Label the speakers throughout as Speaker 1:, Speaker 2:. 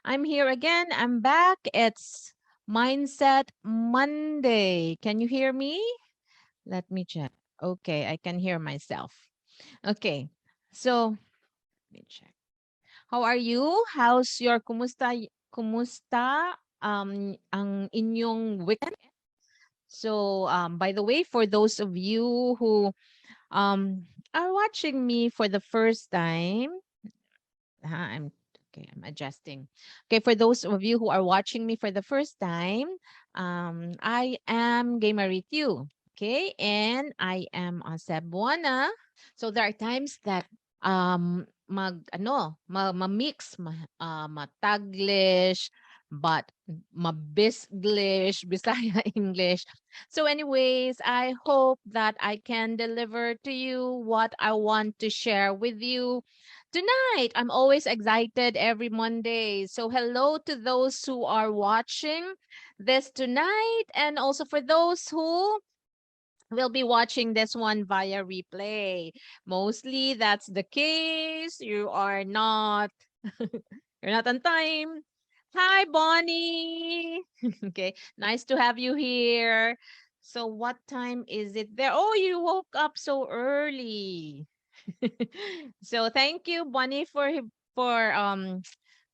Speaker 1: I'm here again. I'm back. It's Mindset Monday. Can you hear me? Let me check. Okay, I can hear myself. Okay, so let me check. How are you? How's your kumusta ang inyong weekend? So, by the way, for those of you who are watching me for the first time, I'm okay. I'm adjusting. Okay, for those of you who are watching me for the first time, I am Gay Marie Tiu. Okay, and I am a Cebuana. So there are times that ma-mix ma-Taglish but ma-Bisglish, Bisaya English. So anyways, I hope that I can deliver to you what I want to share with you tonight. I'm always excited every Monday. So hello to those who are watching this tonight, and also for those who will be watching this one via replay. Mostly that's the case. You are not you're not on time. Hi Bonnie. Okay, nice to have you here. So what time is it there? Oh, you woke up so early. So thank you Bonnie for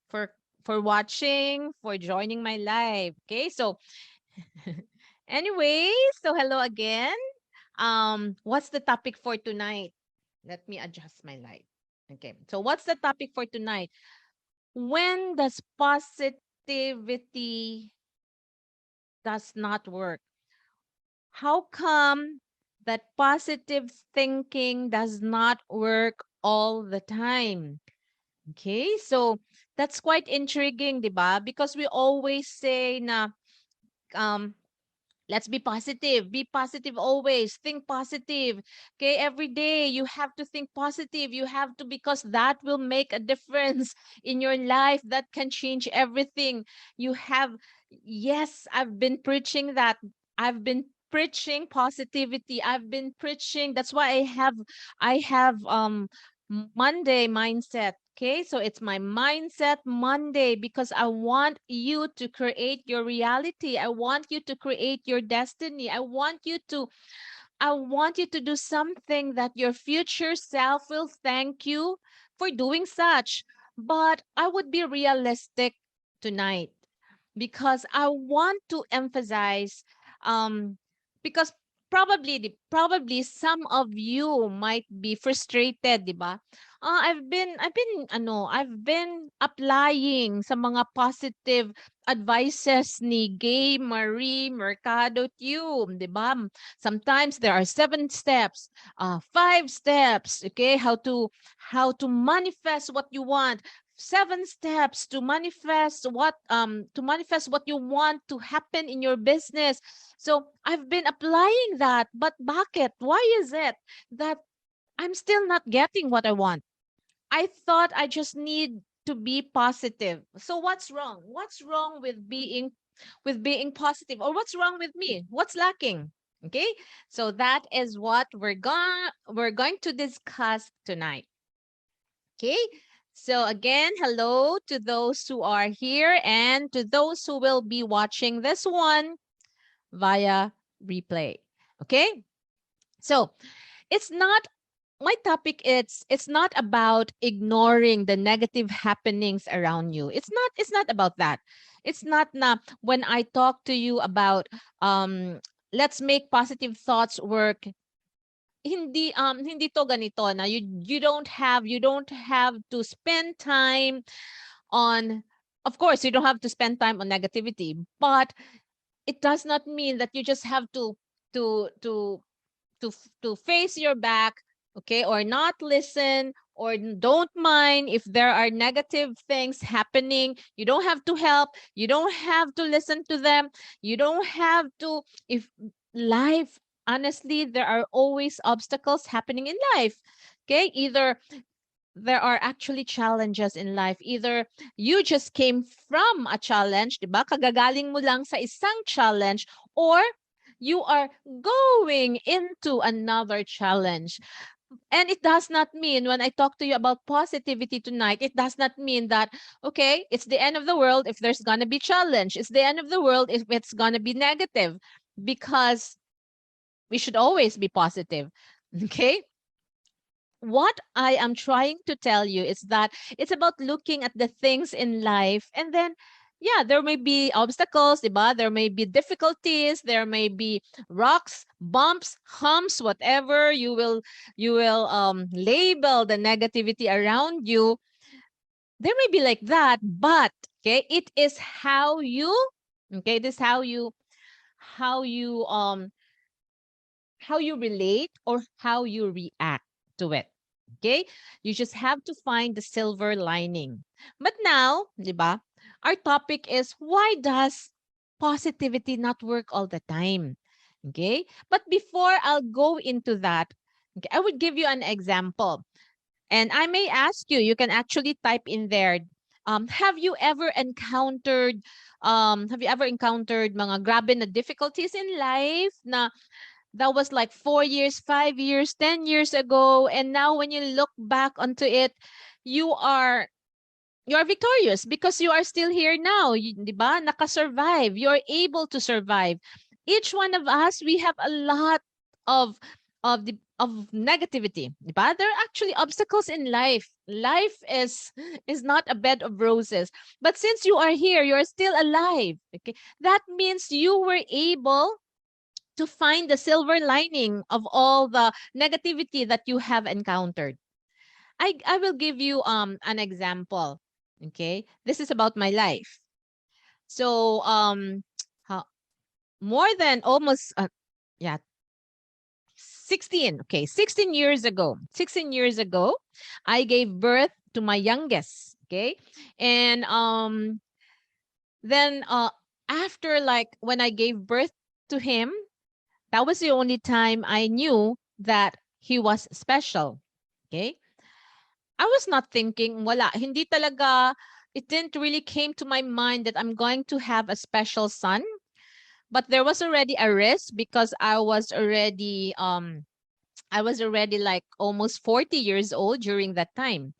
Speaker 1: for watching, for joining my live. Okay? So anyway, so hello again. What's the topic for tonight? Let me adjust my light. Okay. So what's the topic for tonight? When does positivity does not work? How come that positive thinking does not work all the time? Okay, so that's quite intriguing, diba? Because we always say na um let's be positive. Be positive always. Think positive. Okay, every day you have to think positive. You have to, because that will make a difference in your life. That can change everything. You have, yes, I've been preaching that. I've been preaching positivity. I've been preaching. That's why I have Monday mindset. Okay, so it's my mindset Monday because I want you to create your reality. I want you to create your destiny. I want you to do something that your future self will thank you for doing such. But I would be realistic tonight because I want to emphasize because probably some of you might be frustrated, 'di ba? I've been applying sa mga positive advices ni Gay Marie Mercado-Tiu, 'di ba? Sometimes there are 7 steps, 5 steps, okay? How to manifest what you want. 7 steps to manifest what you want to happen in your business. So I've been applying that, but bakit? Why is it that I'm still not getting what I want? I thought I just need to be positive. So what's wrong? What's wrong with being positive? Or what's wrong with me? What's lacking? Okay? So that is what we're going to discuss tonight. Okay? So again, hello to those who are here and to those who will be watching this one via replay. Okay? So, it's not my topic, it's not about ignoring the negative happenings around you. It's not about that. It's not na when I talk to you about let's make positive thoughts work. Hindi to ganito na you don't have to spend time on, of course you don't have to spend time on negativity, but it does not mean that you just have to to to face your back, okay, or not listen, or don't mind if there are negative things happening. You don't have to help, you don't have to listen to them, you don't have to. If life, honestly, there are always obstacles happening in life. Okay, either there are actually challenges in life. Either you just came from a challenge, di ba? Kagagaling mo lang sa isang challenge, or you are going into another challenge. And it does not mean when I talk to you about positivity tonight, it does not mean that, okay, it's the end of the world if there's going to be challenge. It's the end of the world if it's going to be negative, because we should always be positive. Okay. What I am trying to tell you is that it's about looking at the things in life, and then yeah, there may be obstacles, diba? There may be difficulties, there may be rocks, bumps, humps, whatever you will label the negativity around you. There may be like that, but okay, it is how you, okay, this how you um how you relate or how you react to it. Okay? You just have to find the silver lining. But now, di ba? Our topic is, why does positivity not work all the time? Okay? But before I'll go into that, okay, I would give you an example. And I may ask you, you can actually type in there, have you ever encountered mga grabe na difficulties in life na that was like 4 years, 5 years, 10 years ago. And now when you look back onto it, you are victorious because you are still here now. Di ba? Nakasurvive. You're able to survive. Each one of us, we have a lot of of negativity. Di ba? There are actually obstacles in life. Life is not a bed of roses. But since you are here, you are still alive. Okay? That means you were able to find the silver lining of all the negativity that you have encountered. I will give you an example. Okay? This is about my life. So how, more than almost yeah 16. Okay, 16 years ago. 16 years ago, I gave birth to my youngest. Okay? And then after, like, when I gave birth to him, that was the only time I knew that he was special. Okay? I was not thinking, wala, hindi talaga, it didn't really came to my mind that I'm going to have a special son. But there was already a risk because I was already like almost 40 years old during that time.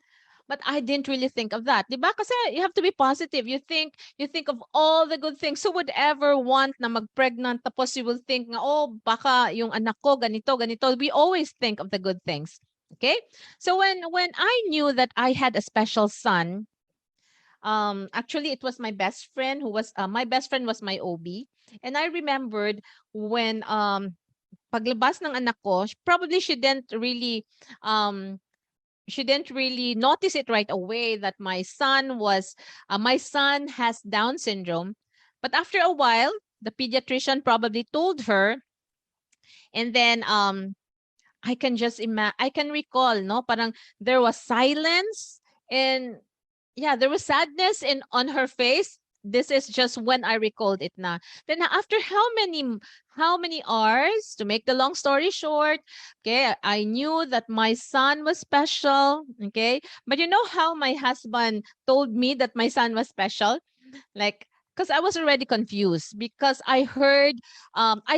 Speaker 1: But I didn't really think of that. Diba? Kasi you have to be positive. You think of all the good things. So would ever want na mag-pregnant, tapos you will think nga, oh, baka yung anak ko ganito, ganito. We always think of the good things. Okay? So when I knew that I had a special son, actually it was my best friend who was my best friend was my OB. And I remembered when paglabas ng anak ko, probably um she didn't really notice it right away that my son has Down syndrome. But after a while, the pediatrician probably told her, and then I can recall, no, parang there was silence, and yeah, there was sadness in on her face. This is just when I recalled it na. Then after how many hours, to make the long story short, okay, I knew that my son was special, okay? But you know how my husband told me that my son was special? Like, because I was already confused because I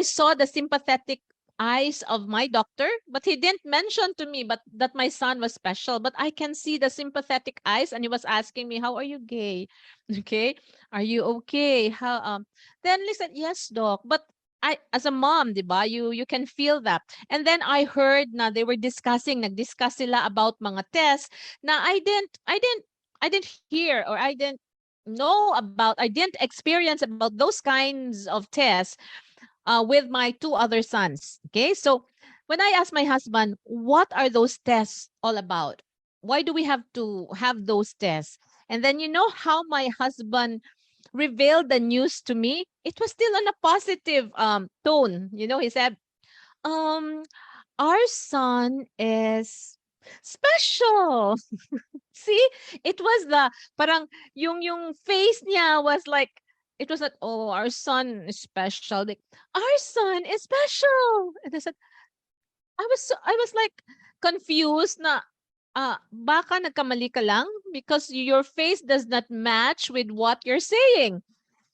Speaker 1: saw the sympathetic eyes of my doctor, but he didn't mention to me but that my son was special. But I can see the sympathetic eyes, and he was asking me, "How are you, Gay? Okay, are you okay? How?" Then listen, yes, doc, but. I, as a mom, di ba, you can feel that. And then I heard na they were nag-discuss sila about mga tests na I didn't hear, or I didn't experience about those kinds of tests with my two other sons. Okay, so when I asked my husband, what are those tests all about? Why do we have to have those tests? And then you know how my husband revealed the news to me? It was still on a positive tone. You know, he said, um, our son is special. See, it was the parang yung face niya was like, it was like, oh, our son is special. Like, our son is special. And I said, I was like confused na baka nagkamali ka lang because your face does not match with what you're saying.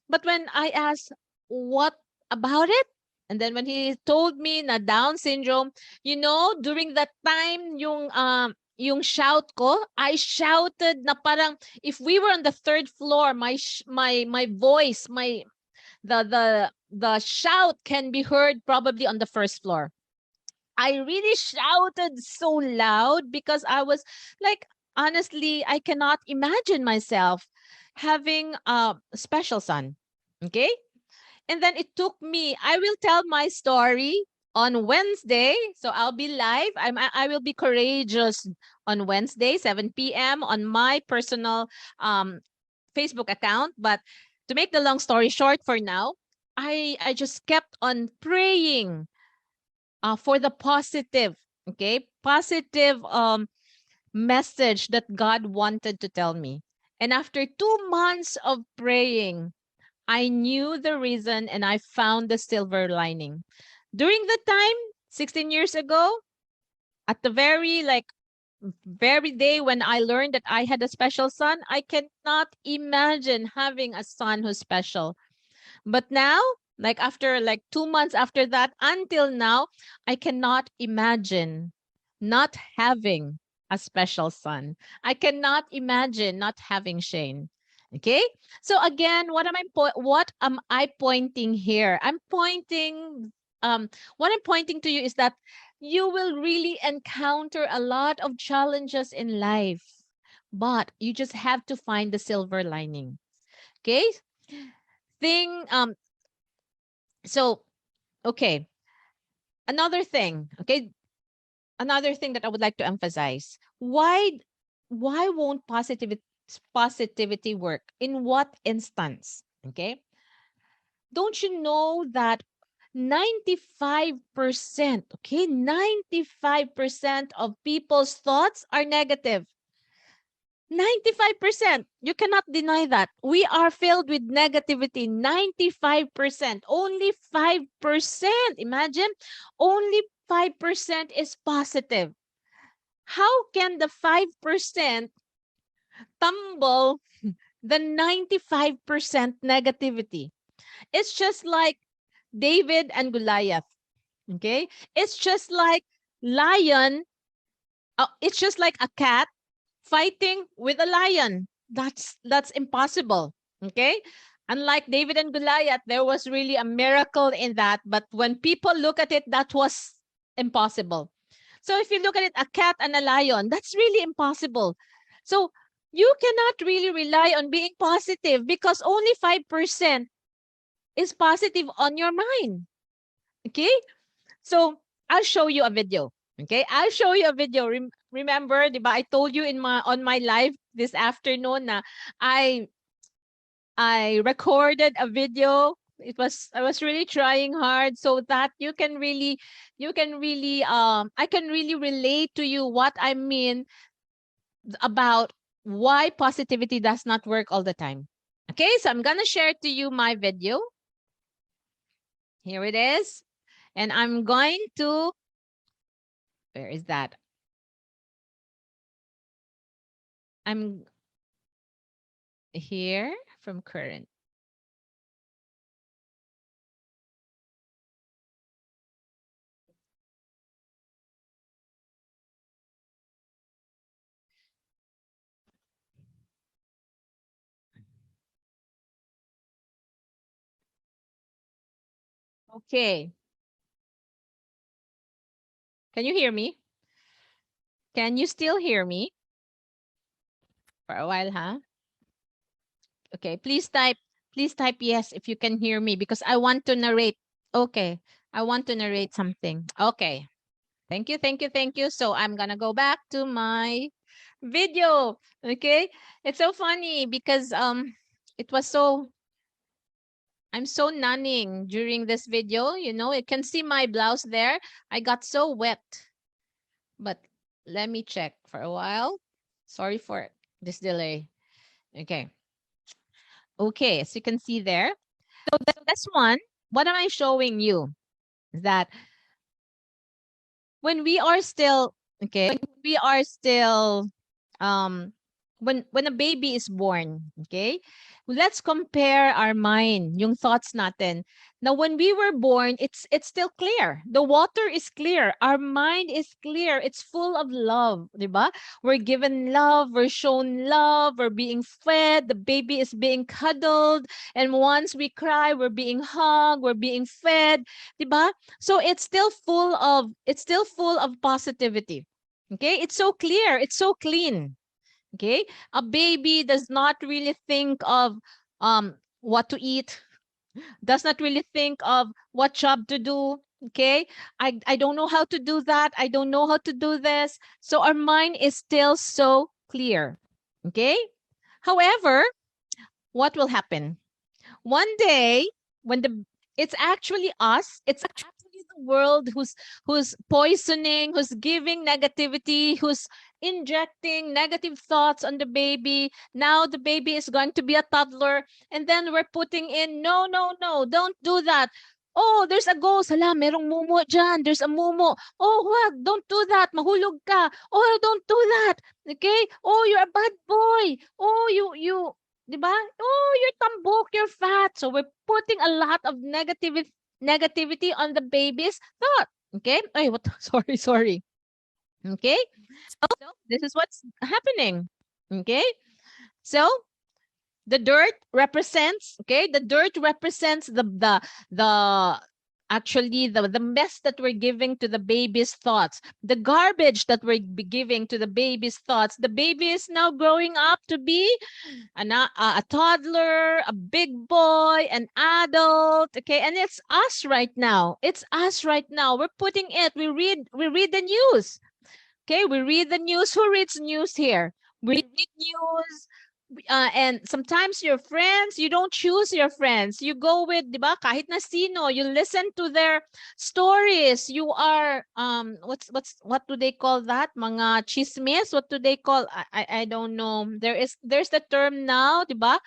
Speaker 1: But when I asked what about it, And then when he told me na Down syndrome, you know, during that time, yung shout ko, I shouted na parang if we were on the third floor, my voice, the shout can be heard probably on the first floor. I really shouted so loud because I was like, honestly, I cannot imagine myself having a special son. Okay? And then it took me, I will tell my story on Wednesday. So I'll be live. I will be courageous on Wednesday, 7 p.m. on my personal Facebook account. But to make the long story short for now, I just kept on praying for the positive, okay? Positive message that God wanted to tell me. And after 2 months of praying, I knew the reason and I found the silver lining. During the time, 16 years ago, at the very day when I learned that I had a special son, I cannot imagine having a son who's special. But now, like after like 2 months after that, until now, I cannot imagine not having a special son. I cannot imagine not having Shane. Okay? So again, what am I pointing here? What I'm pointing to you is that you will really encounter a lot of challenges in life, but you just have to find the silver lining. Okay? Thing so okay, another thing, okay, another thing that I would like to emphasize. Why won't positivity work? In what instance? Okay? Don't you know that 95%, okay, 95% of people's thoughts are negative? 95%. You cannot deny that. We are filled with negativity. 95%. Only 5%. Imagine, only 5% is positive. How can the 5% tumble the 95% negativity? It's just like David and Goliath. Okay? It's just like lion. It's just like a cat fighting with a lion. That's impossible. Okay? Unlike David and Goliath, there was really a miracle in that. But when people look at it, that was impossible. So if you look at it, a cat and a lion, that's really impossible. So you cannot really rely on being positive because only 5% is positive on your mind. Okay? So I'll show you a video. Okay? I'll show you a video. Remember, diba, I told you on my live this afternoon na I recorded a video. I was really trying hard so that you can really I can really relate to you what I mean about why positivity does not work all the time. Okay, so I'm gonna share to you my video. Here it is. And I'm going to, where is that? I'm here from current. Okay. Can you hear me? Can you still hear me? For a while, huh? Okay, please type yes if you can hear me because I want to narrate. Okay, I want to narrate something. Okay. Thank you, thank you, thank you. So I'm gonna go back to my video. Okay. It's so funny because it was so I'm so nunning during this video. You know, you can see my blouse there. I got so wet. But let me check for a while. Sorry for this delay. Okay. Okay, as you can see there. So this one, what am I showing you? Is that when we are still, okay, when we are still when a baby is born, okay? Let's compare our mind, yung thoughts natin. Now, when we were born, it's still clear. The water is clear. Our mind is clear. It's full of love, di ba? We're given love, we're shown love, we're being fed, the baby is being cuddled, and once we cry, we're being hugged, we're being fed, di ba? So it's still full of positivity. Okay? It's so clear, it's so clean. Okay, a baby does not really think of what to eat, does not really think of what job to do. Okay, I don't know how to do that, I don't know how to do this. So our mind is still so clear. Okay, however, what will happen one day when the it's actually us, it's actually the world who's poisoning, who's giving negativity, who's injecting negative thoughts on the baby. Now the baby is going to be a toddler, and then we're putting in, no, no, no, don't do that. Oh, there's a ghost. Hala, merong mumo dyan. There's a mumo. Oh, wag, don't do that. Mahulog ka. Oh, don't do that. Okay? Oh, you're a bad boy. Oh, you, di ba? Oh, you're tambok, you're fat. So we're putting a lot of negativity on the baby's thought. Okay? Ay, what? Sorry. Okay? So this is what's happening. Okay? So the dirt represents, okay? The dirt represents the actually the mess that we're giving to the baby's thoughts, the garbage that we're giving to the baby's thoughts. The baby is now growing up to be a toddler, a big boy, an adult. Okay, and it's us right now. It's us right now. We're putting it. We read the news. Okay, we read the news. Who reads news here? We read news. And sometimes your friends, you don't choose your friends. You go with, di ba, kahit na sino, you listen to their stories. You are, what do they call that? Mga chismis? What do they call? I don't know. There's the term now, di ba?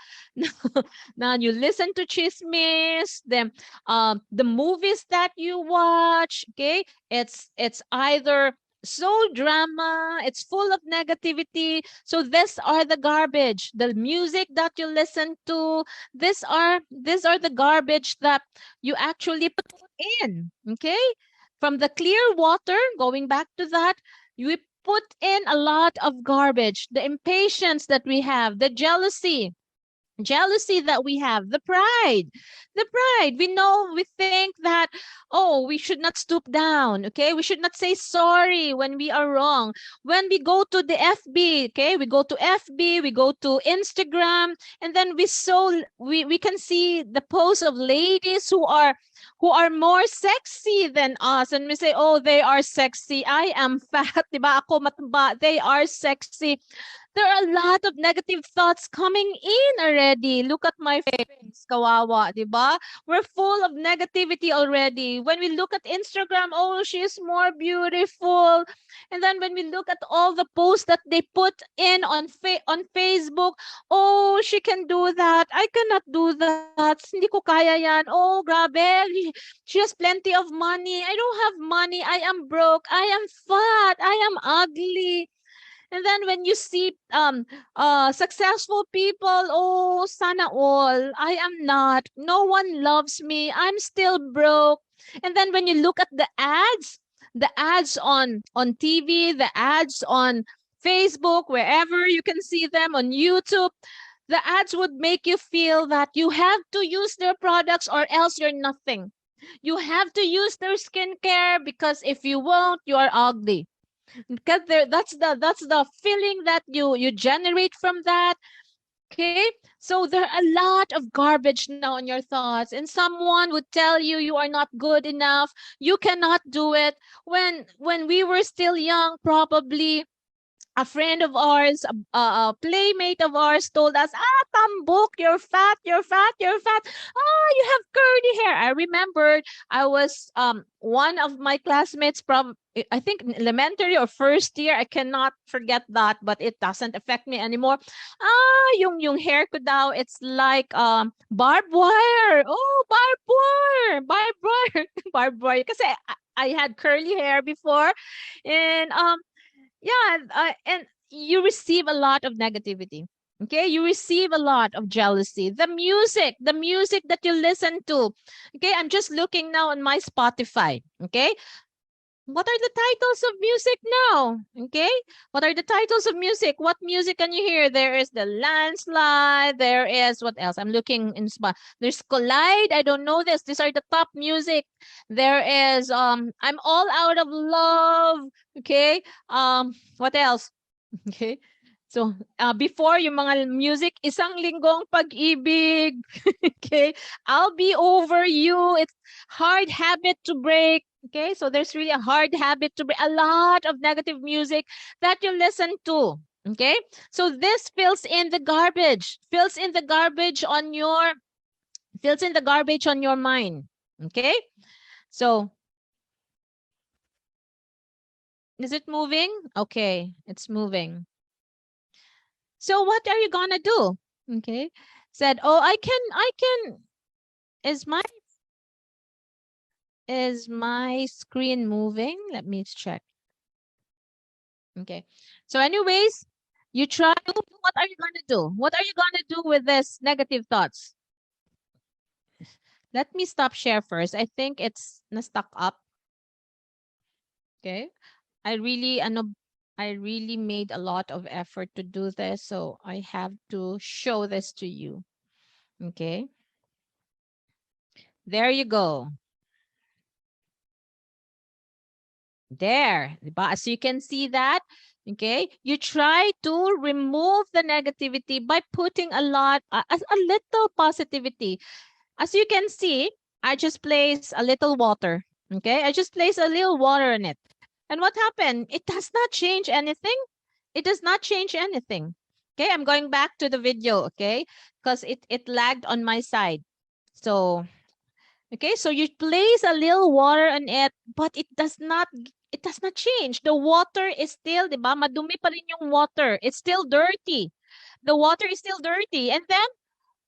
Speaker 1: Now you listen to chismis, the movies that you watch, okay? It's either so drama, it's full of negativity. So these are the garbage, the music that you listen to, these are the garbage that you actually put in. Okay, from the clear water, going back to that, we put in a lot of garbage, the impatience that we have, the jealousy that we have, the pride. We think that, oh, we should not stoop down. Okay, we should not say sorry when we are wrong. When we go to the FB, okay, we go to FB, we go to Instagram, and then we can see the posts of ladies who are more sexy than us, and we say, oh, they are sexy, I am fat, diba, ako mataba, they are sexy. There are a lot of negative thoughts coming in already. Look at my face, kawawa, di ba? We're full of negativity already. When we look at Instagram, oh, she is more beautiful. And then when we look at all the posts that they put in on Facebook, oh, she can do that. I cannot do that. Hindi ko kaya yan. Oh, grabe. She has plenty of money. I don't have money. I am broke. I am fat. I am ugly. And then when you see successful people, oh, sana all. I am not. No one loves me. I'm still broke. And then when you look at the ads on TV, the ads on Facebook, wherever you can see them, on YouTube, the ads would make you feel that you have to use their products or else you're nothing. You have to use their skincare because if you won't, you are ugly. Because that's the feeling that you generate from that. Okay, so there are a lot of garbage now in your thoughts, and someone would tell you you are not good enough, you cannot do it. When we were still young, probably a friend of ours, a playmate of ours told us, tambok, you're fat, you're fat, you're fat. You have curly hair. I remembered I was one of my classmates, I think in elementary or first year, I cannot forget that, but it doesn't affect me anymore. Yung hair ko daw, it's like barbed wire. Oh, barbed wire, barbed wire, barbed wire. Kasi I had curly hair before, and yeah, and you receive a lot of negativity. Okay, you receive a lot of jealousy. The music that you listen to. Okay, I'm just looking now on my Spotify. Okay, what are the titles of music now? Okay, what are the titles of music? What music can you hear? There is the landslide. There is what else? I'm looking in spot. There's collide. I don't know this. These are the top music. There is I'm all out of love. Okay, what else? Okay. So, before yung mga music, isang linggong pag-ibig. Okay. I'll be over you. It's hard habit to break. Okay. So there's really a hard habit to break. A lot of negative music that you listen to. Okay. So this fills in the garbage. Fills in the garbage on your mind. Okay. So is it moving? Okay. It's moving. So what are you gonna do? Okay. Said, oh, I can, is my screen moving? Let me check. Okay. So anyways, you try, what are you gonna do? What are you gonna do with this negative thoughts? Let me stop share first. I think it's na-stuck up. Okay. I really made a lot of effort to do this, so I have to show this to you. Okay. There you go. There, diba? As you can see that, okay, you try to remove the negativity by putting a little positivity. As you can see, I just place a little water. Okay, I just place a little water in it. And what happened? It does not change anything. It does not change anything. Okay, I'm going back to the video, okay, because it lagged on my side. So, okay, so you place a little water on it, but it does not change. The water is still, di ba? Madumi pa rin yung water. It's still dirty. The water is still dirty. And then,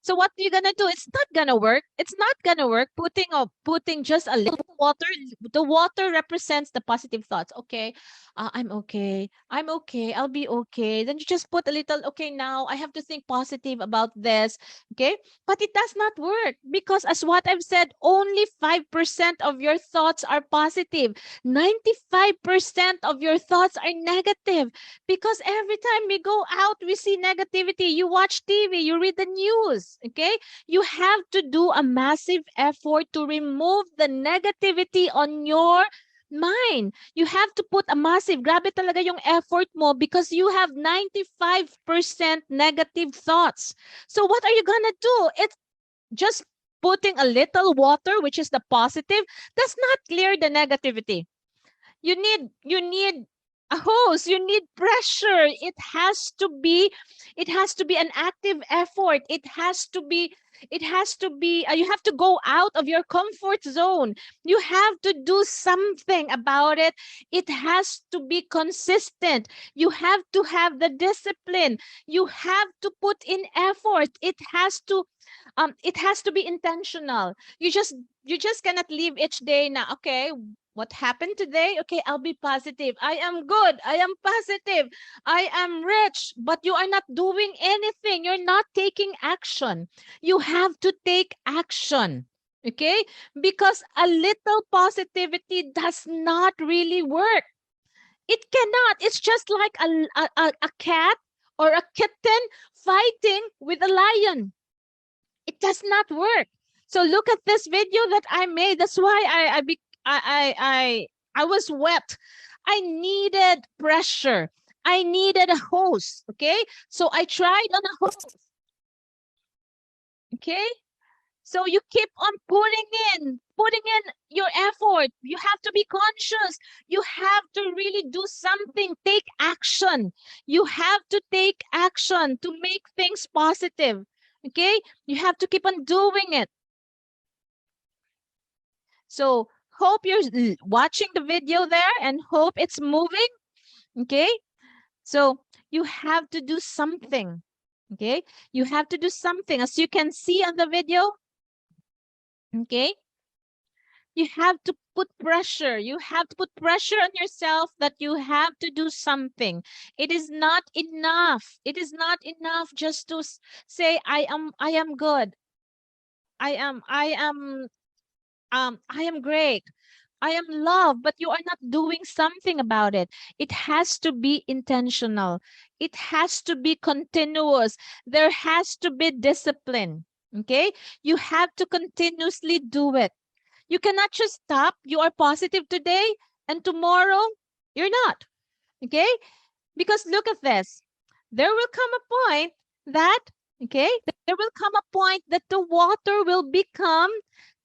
Speaker 1: so what are you gonna do? It's not gonna work. It's not gonna work. Putting just a little water. The water represents the positive thoughts. Okay, I'm okay. I'm okay. I'll be okay. Then you just put a little. Okay, now I have to think positive about this. Okay, but it does not work because, as what I've said, only 5% of your thoughts are positive. 95% of your thoughts are negative. Because every time we go out, we see negativity. You watch TV, you read the news, okay? You have to do a massive effort to remove the negativity on your mind. You have to put a massive, grabe talaga yung effort mo because you have 95% negative thoughts. So what are you gonna do? It's just putting a little water, which is the positive, does not clear the negativity. You need a hose, you need pressure. It has to be an active effort. It has to be you have to go out of your comfort zone. You have to do something about it. It has to be consistent. You have to have the discipline. You have to put in effort. It has to be intentional. You just cannot live each day na, okay, what happened today? Okay, I'll be positive. I am good. I am positive. I am rich. But you are not doing anything. You're not taking action. You have to take action. Okay? Because a little positivity does not really work. It cannot. It's just like a cat or a kitten fighting with a lion. It does not work. So look at this video that I made. That's why I was wet. I needed pressure. I needed a hose. Okay. So I tried on a hose. Okay. So you keep on putting in your effort. You have to be conscious. You have to really do something. Take action. You have to take action to make things positive. Okay. You have to keep on doing it. So hope you're watching the video there and hope it's moving. Okay. So you have to do something. Okay. You have to do something, as you can see on the video. Okay. You have to put pressure. You have to put pressure on yourself that you have to do something. It is not enough. It is not enough just to say, I am good. I am great. I am loved, but you are not doing something about it. It has to be intentional. It has to be continuous. There has to be discipline. Okay? You have to continuously do it. You cannot just stop. You are positive today and tomorrow you're not. Okay? Because look at this. There will come a point that, okay, there will come a point that the water will become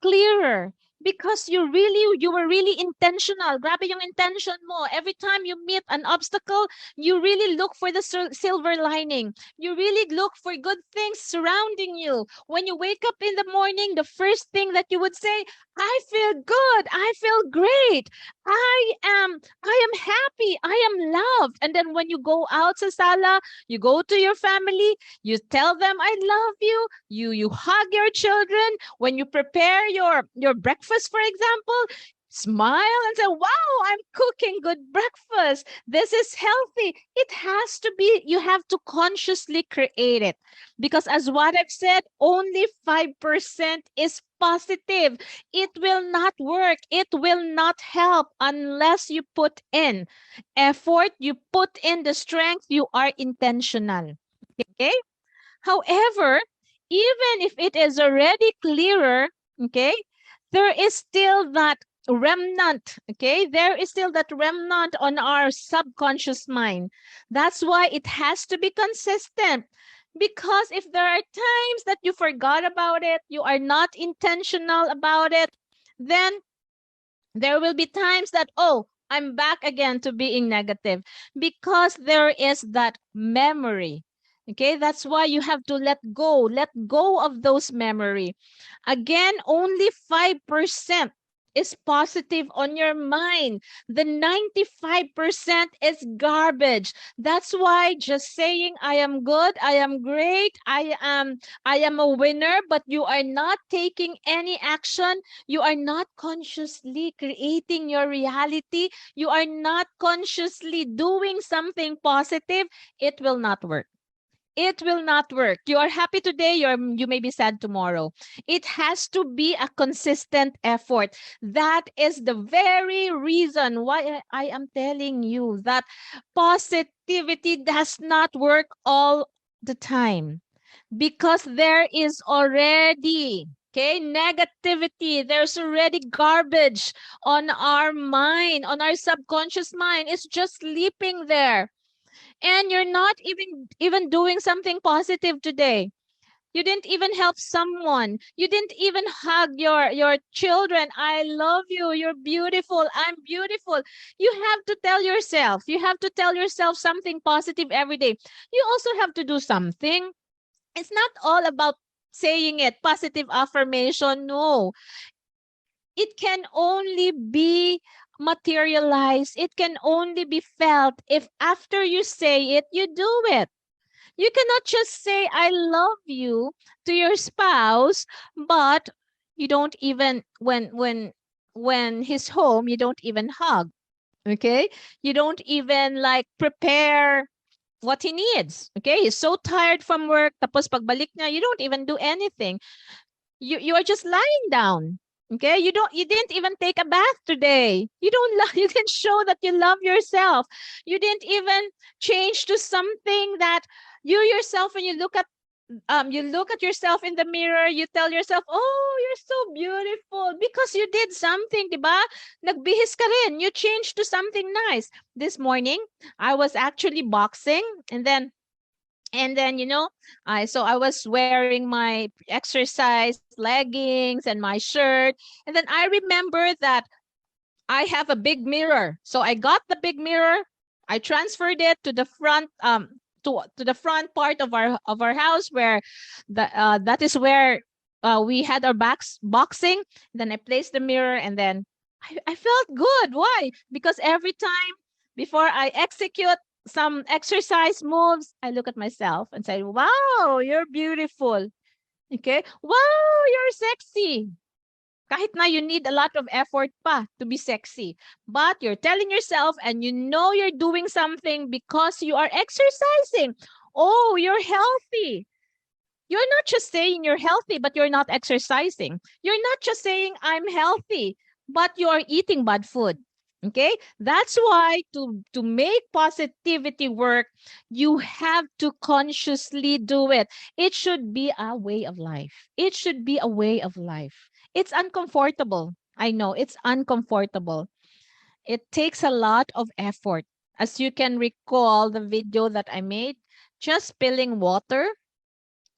Speaker 1: clearer because you were really intentional. Grabe yung intention mo. Every time you meet an obstacle, you really look for the silver lining. You really look for good things surrounding you. When you wake up in the morning, the first thing that you would say, I feel good. I feel great. I am happy. I am loved. And then when you go out sa sala, you go to your family, you tell them I love you. You hug your children. When you prepare your breakfast, for example, smile and say, wow, I'm cooking good breakfast. This is healthy. It has to be, you have to consciously create it. Because as what I've said, only 5% is positive. It will not work. It will not help unless you put in effort, you put in the strength, you are intentional. Okay? However, even if it is already clearer, okay, there is still that remnant, okay? There is still that remnant on our subconscious mind. That's why it has to be consistent. Because if there are times that you forgot about it, you are not intentional about it, then there will be times that, oh, I'm back again to being negative because there is that memory. Okay, that's why you have to let go of those memory. Again, only 5% is positive on your mind. The 95% is garbage. That's why just saying I am good, I am great, I am a winner, but you are not taking any action, you are not consciously creating your reality, you are not consciously doing something positive, it will not work. It will not work. You are happy today, you may be sad tomorrow. It has to be a consistent effort. That is the very reason why I am telling you that positivity does not work all the time. Because there is already, okay, negativity. There's already garbage on our mind, on our subconscious mind. It's just sleeping there. And you're not even doing something positive today. You didn't even help someone. You didn't even hug your children. I love you. You're beautiful. I'm beautiful. You have to tell yourself. You have to tell yourself something positive every day. You also have to do something. It's not all about saying it, positive affirmation. No. It can only be materialized. It can only be felt if after you say it, you do it. You cannot just say, I love you to your spouse, but you don't even, when he's home, you don't even hug. Okay? You don't even like prepare what he needs. Okay? He's so tired from work, tapos pagbalik niya, you don't even do anything. You are just lying down. Okay, you didn't even take a bath today. You don't love, you didn't show that you love yourself. You didn't even change to something that you yourself, when you look at yourself in the mirror, you tell yourself, oh, you're so beautiful because you did something, diba? Nagbihis ka rin. You changed to something nice. This morning, I was actually boxing, and then I was wearing my exercise leggings and my shirt, and then I remember that I have a big mirror. So I got the big mirror, I transferred it to the front to the front part of our house, where that is where we had our boxing. Then I placed the mirror, and then I felt good. Why? Because every time before I execute some exercise moves, I look at myself and say, wow, you're beautiful. Okay. Wow, you're sexy. Kahit na you need a lot of effort pa to be sexy. But you're telling yourself and you know you're doing something because you are exercising. Oh, you're healthy. You're not just saying you're healthy, but you're not exercising. You're not just saying I'm healthy, but you are eating bad food. Okay? That's why to make positivity work, you have to consciously do it. It should be a way of life. It should be a way of life. It's uncomfortable. I know it's uncomfortable. It takes a lot of effort. As you can recall the video that I made, just spilling water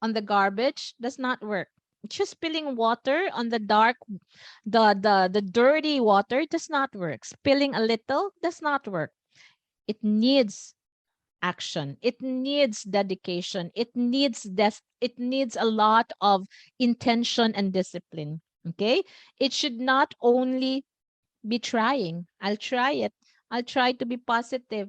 Speaker 1: on the garbage does not work. Just spilling water on the dark, the dirty water does not work. Spilling a little does not work. It needs action. It needs dedication. It needs a lot of intention and discipline. Okay? It should not only be trying. I'll try it. I'll try to be positive.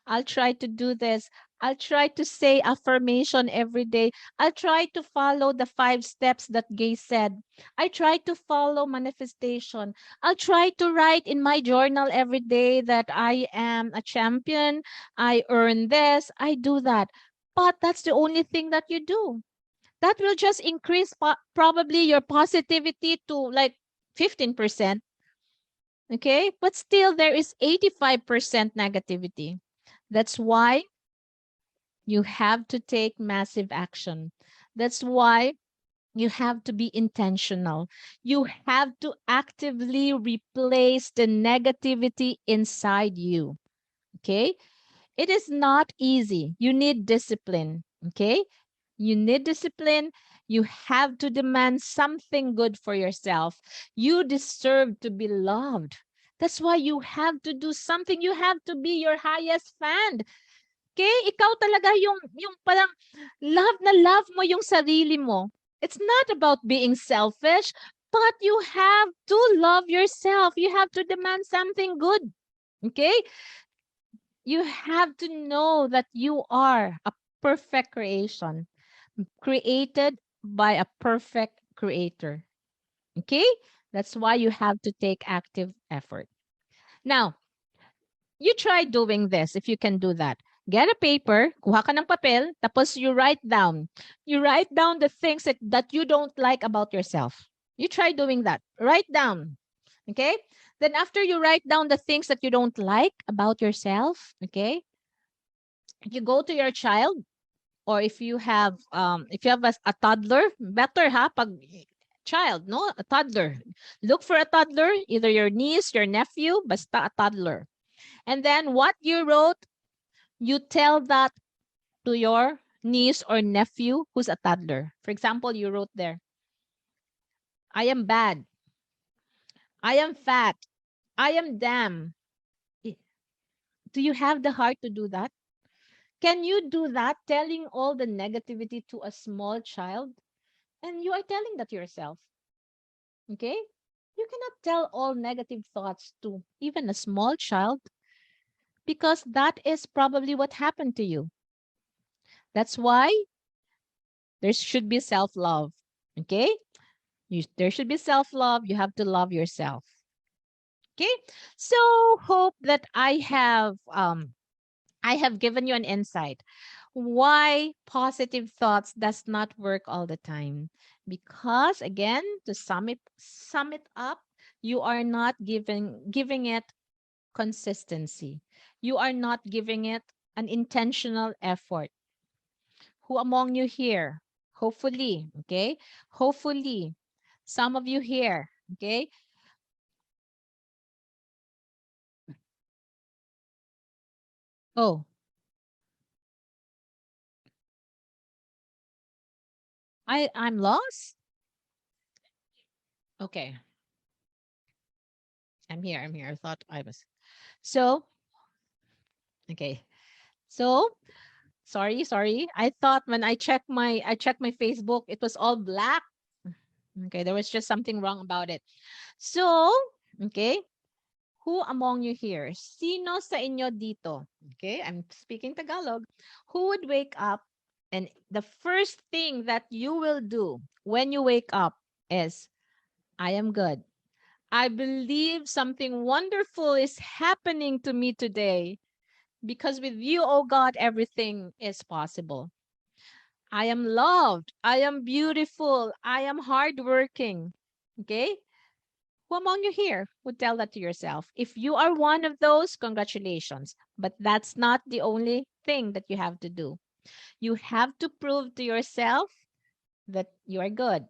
Speaker 1: I'll try to do this. I'll try to say affirmation every day. I'll try to follow the 5 steps that Gay said. I try to follow manifestation. I'll try to write in my journal every day that I am a champion. I earn this. I do that. But that's the only thing that you do. That will just increase probably your positivity to like 15%. Okay, but still there is 85% negativity. That's why you have to take massive action. That's why you have to be intentional. You have to actively replace the negativity inside you. Okay, it is not easy. You need discipline. Okay, you need discipline. You have to demand something good for yourself. You deserve to be loved. That's why you have to do something. You have to be your highest fan. Okay? Ikaw talaga yung parang na love mo yung sarili mo. It's not about being selfish, but you have to love yourself. You have to demand something good. Okay? You have to know that you are a perfect creation, created by a perfect creator. Okay? That's why you have to take active effort. Now, you try doing this if you can do that. Get a paper, kuha ka ng papel, tapos you write down. You write down the things that you don't like about yourself. You try doing that. Write down. Okay? Then after you write down the things that you don't like about yourself, okay? You go to your child, or if you have a toddler, better ha pag child, no? A toddler. Look for a toddler, either your niece, your nephew, basta a toddler. And then what you wrote, you tell that to your niece or nephew who's a toddler. For example, you wrote there, I am bad. I am fat. I am damn. Do you have the heart to do that? Can you do that, telling all the negativity to a small child? And you are telling that to yourself. Okay? You cannot tell all negative thoughts to even a small child because that is probably what happened to you. That's why there should be self-love. Okay? There should be self-love. You have to love yourself. Okay? So hope that I have given you an insight why positive thoughts does not work all the time. Because again, to sum it up, you are not giving it consistency. You are not giving it an intentional effort. Who among you here? Hopefully, okay? Hopefully, some of you here, okay? Oh, I'm lost. Okay, I'm here. I'm here. I thought I was. So, okay. So, sorry. I thought when I checked my Facebook, it was all black. Okay, there was just something wrong about it. So, okay, who among you here? Sino sa inyo dito? Okay, I'm speaking Tagalog. Who would wake up and the first thing that you will do when you wake up is, I am good. I believe something wonderful is happening to me today because with you, oh God, everything is possible. I am loved. I am beautiful. I am hardworking. Okay? Who among you here would tell that to yourself? If you are one of those, congratulations. But that's not the only thing that you have to do. You have to prove to yourself that you are good.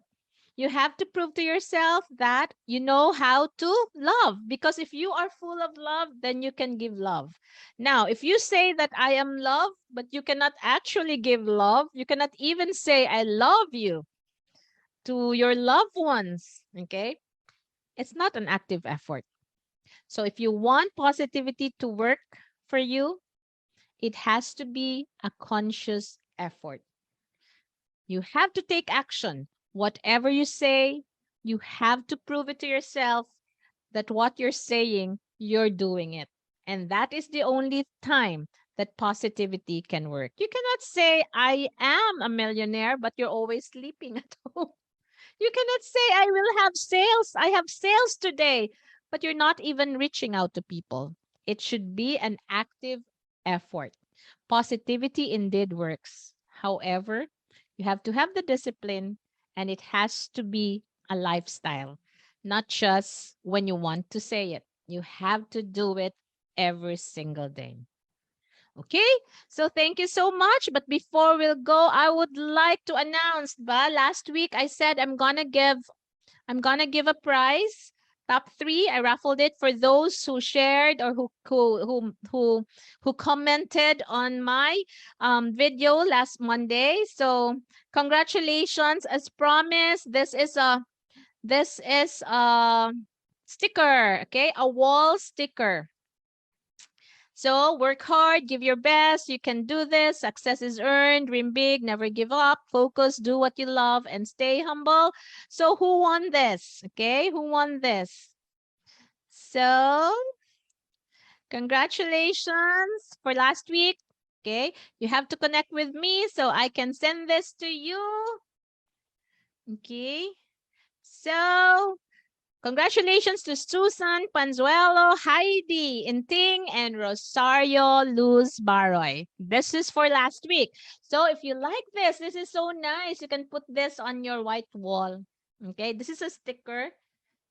Speaker 1: You have to prove to yourself that you know how to love. Because if you are full of love, then you can give love. Now, if you say that I am love, but you cannot actually give love, you cannot even say I love you to your loved ones, okay? It's not an active effort. So if you want positivity to work for you, it has to be a conscious effort. You have to take action. Whatever you say, you have to prove it to yourself that what you're saying, you're doing it. And that is the only time that positivity can work. You cannot say, I am a millionaire, but you're always sleeping at home. You cannot say, I will have sales. I have sales today, but you're not even reaching out to people. It should be an active effort. Positivity indeed works. However, you have to have the discipline and it has to be a lifestyle, not just when you want to say it. You have to do it every single day. Okay, so thank you so much. But before we'll go, I would like to announce, last week I said I'm gonna give a prize. Top 3. I raffled it for those who shared or who commented on my video last Monday. So congratulations! As promised, this is a sticker. Okay, a wall sticker. So work hard, give your best. You can do this. Success is earned. Dream big, never give up. Focus, do what you love, and stay humble. So who won this? Okay, who won this? So congratulations for last week. Okay, you have to connect with me so I can send this to you. Okay, so congratulations to Susan Panzuelo, Heidi Inting, and Rosario Luz Baroy. This is for last week. So if you like this is so nice. You can put this on your white wall. Okay, this is a sticker.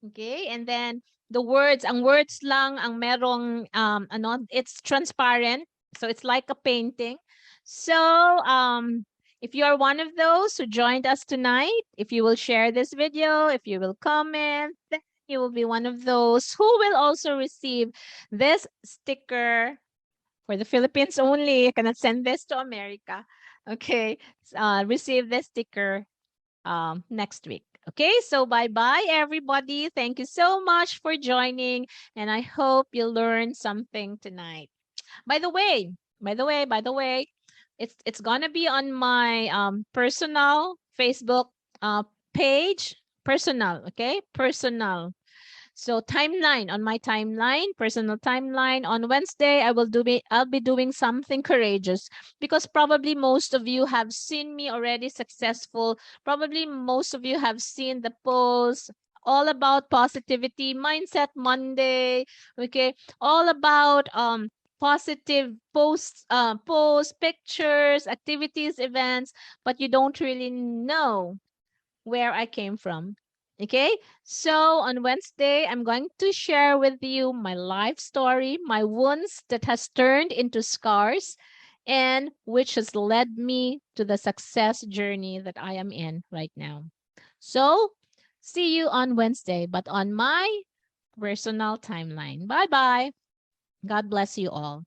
Speaker 1: Okay, and then the words, ang words lang ang merong it's transparent. So it's like a painting. So if you are one of those who joined us tonight, if you will share this video, if you will comment, then you will be one of those who will also receive this sticker for the Philippines only. You cannot send this to America. Okay, receive this sticker next week. Okay, so bye-bye, everybody. Thank you so much for joining, and I hope you learned something tonight. By the way, it's gonna be on my personal Facebook page. Personal, okay? Personal. So timeline, on my timeline, personal timeline on Wednesday, I'll be doing something courageous because probably most of you have seen me already successful. Probably most of you have seen the posts all about positivity, mindset Monday, okay? All about positive posts, pictures, activities, events, but you don't really know where I came from. Okay, so on Wednesday, I'm going to share with you my life story, my wounds that has turned into scars, and which has led me to the success journey that I am in right now. So, see you on Wednesday, but on my personal timeline. Bye bye. God bless you all.